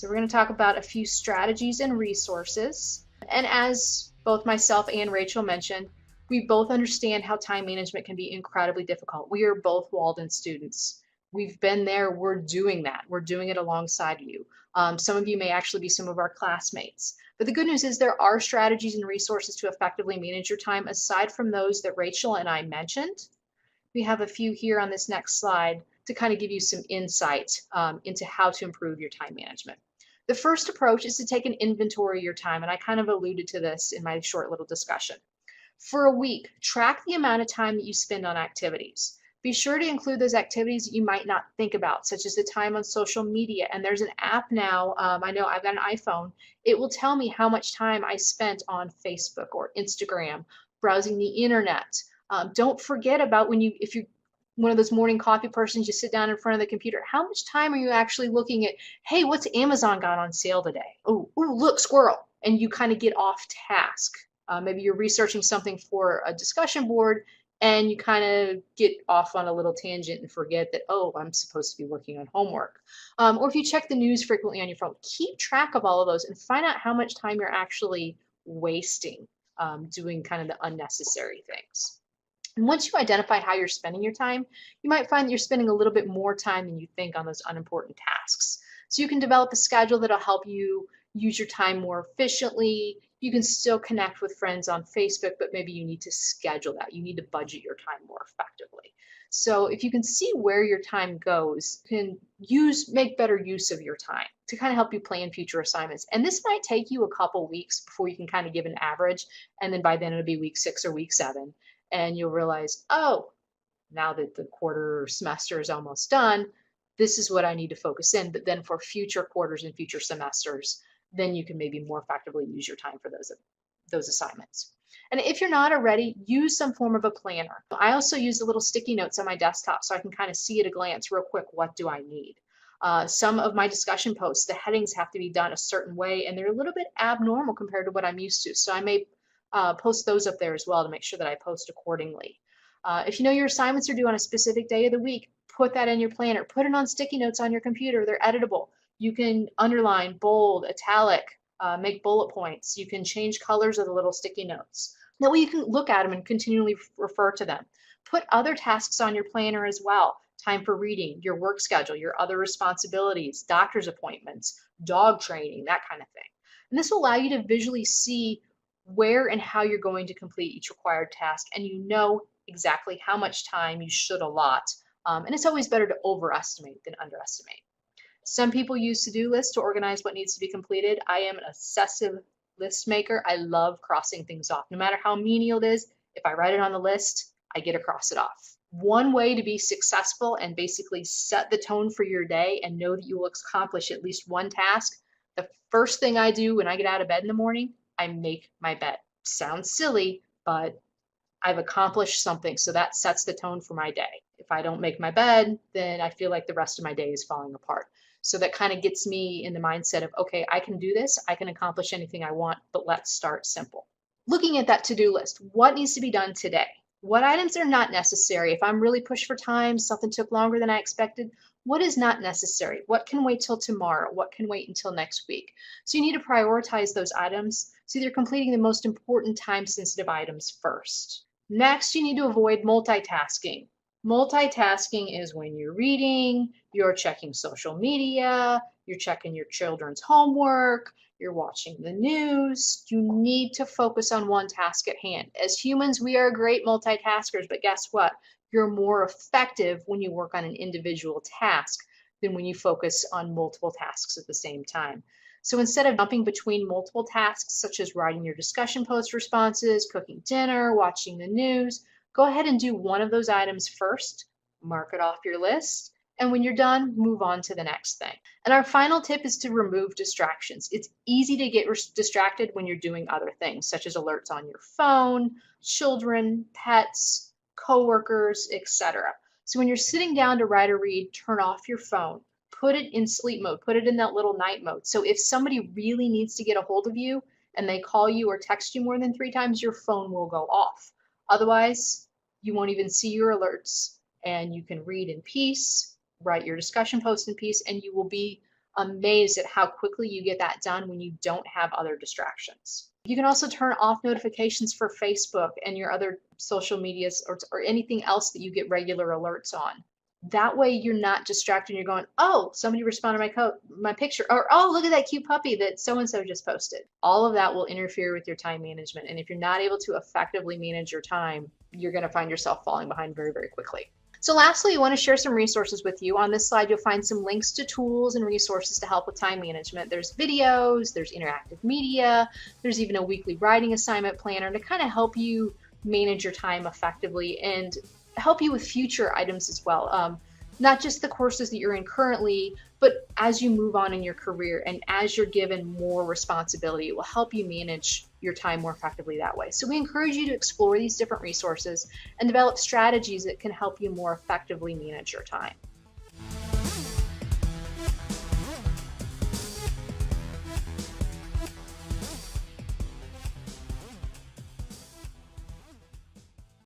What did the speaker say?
So we're going to talk about a few strategies and resources. And as both myself and Rachel mentioned, we both understand how time management can be incredibly difficult. We are both Walden students. We've been there, we're doing that. We're doing it alongside you. Some of you may actually be some of our classmates. But the good news is there are strategies and resources to effectively manage your time aside from those that Rachel and I mentioned. We have a few here on this next slide to kind of give you some insight into how to improve your time management. The first approach is to take an inventory of your time, and I kind of alluded to this in my short little discussion. For a week, track the amount of time that you spend on activities. Be sure to include those activities that you might not think about, such as the time on social media. And there's an app now, I know I've got an iPhone, it will tell me how much time I spent on Facebook or Instagram, browsing the internet. Don't forget about if you're one of those morning coffee persons, you sit down in front of the computer, how much time are you actually looking at, hey, what's Amazon got on sale today? Oh, look, squirrel. And you kind of get off task. Maybe you're researching something for a discussion board and you kind of get off on a little tangent and forget that, oh, I'm supposed to be working on homework. Or if you check the news frequently on your phone, keep track of all of those and find out how much time you're actually wasting doing kind of the unnecessary things. And once you identify how you're spending your time, you might find that you're spending a little bit more time than you think on those unimportant tasks. So you can develop a schedule that'll help you use your time more efficiently. You can still connect with friends on Facebook, but maybe you need to schedule that. You need to budget your time more effectively. So if you can see where your time goes, you can make better use of your time to kind of help you plan future assignments. And this might take you a couple weeks before you can kind of give an average. And then by then it'll be week 6 or week 7. And you'll realize, oh, now that the quarter semester is almost done, this is what I need to focus in. But then for future quarters and future semesters, then you can maybe more effectively use your time for those assignments. And if you're not already, use some form of a planner. I also use the little sticky notes on my desktop so I can kind of see at a glance real quick, what do I need? Some of my discussion posts, the headings have to be done a certain way, and they're a little bit abnormal compared to what I'm used to. So I may post those up there as well to make sure that I post accordingly. If you know your assignments are due on a specific day of the week, put that in your planner. Put it on sticky notes on your computer. They're editable. You can underline, bold, italic, make bullet points. You can change colors of the little sticky notes. That way you can look at them and continually refer to them. Put other tasks on your planner as well. Time for reading, your work schedule, your other responsibilities, doctor's appointments, dog training, that kind of thing. And this will allow you to visually see where and how you're going to complete each required task, and you know exactly how much time you should allot. And it's always better to overestimate than underestimate. Some people use to-do lists to organize what needs to be completed. I am an obsessive list maker. I love crossing things off. No matter how menial it is, if I write it on the list, I get to cross it off. One way to be successful and basically set the tone for your day and know that you will accomplish at least one task, the first thing I do when I get out of bed in the morning, I make my bed. Sounds silly, but I've accomplished something, so that sets the tone for my day. If I don't make my bed, then I feel like the rest of my day is falling apart. So that kind of gets me in the mindset of, okay, I can do this, I can accomplish anything I want, but let's start simple. Looking at that to-do list, what needs to be done today? What items are not necessary? If I'm really pushed for time, something took longer than I expected, what is not necessary? What can wait till tomorrow? What can wait until next week? So you need to prioritize those items so you're completing the most important time-sensitive items first. Next, you need to avoid multitasking. Multitasking is when you're reading, you're checking social media, you're checking your children's homework, you're watching the news. You need to focus on one task at hand. As humans, we are great multitaskers, but guess what? You're more effective when you work on an individual task than when you focus on multiple tasks at the same time. So instead of jumping between multiple tasks, such as writing your discussion post responses, cooking dinner, watching the news, go ahead and do one of those items first, mark it off your list, and when you're done, move on to the next thing. And our final tip is to remove distractions. It's easy to get distracted when you're doing other things, such as alerts on your phone, children, pets, coworkers, etc. So when you're sitting down to write or read, turn off your phone. Put it in sleep mode, put it in that little night mode. So if somebody really needs to get a hold of you and they call you or text you more than 3 times, your phone will go off. Otherwise, you won't even see your alerts and you can read in peace, write your discussion post in peace, and you will be amazed at how quickly you get that done when you don't have other distractions. You can also turn off notifications for Facebook and your other social medias, or anything else that you get regular alerts on. That way you're not distracted and you're going, oh, somebody responded to my picture, or oh, look at that cute puppy that so-and-so just posted. All of that will interfere with your time management. And if you're not able to effectively manage your time, you're going to find yourself falling behind very, very quickly. So lastly, I want to share some resources with you. On this slide, you'll find some links to tools and resources to help with time management. There's videos, there's interactive media, there's even a weekly writing assignment planner to kind of help you manage your time effectively and help you with future items as well. Not just the courses that you're in currently, but as you move on in your career and as you're given more responsibility, it will help you manage your time more effectively that way. So we encourage you to explore these different resources and develop strategies that can help you more effectively manage your time.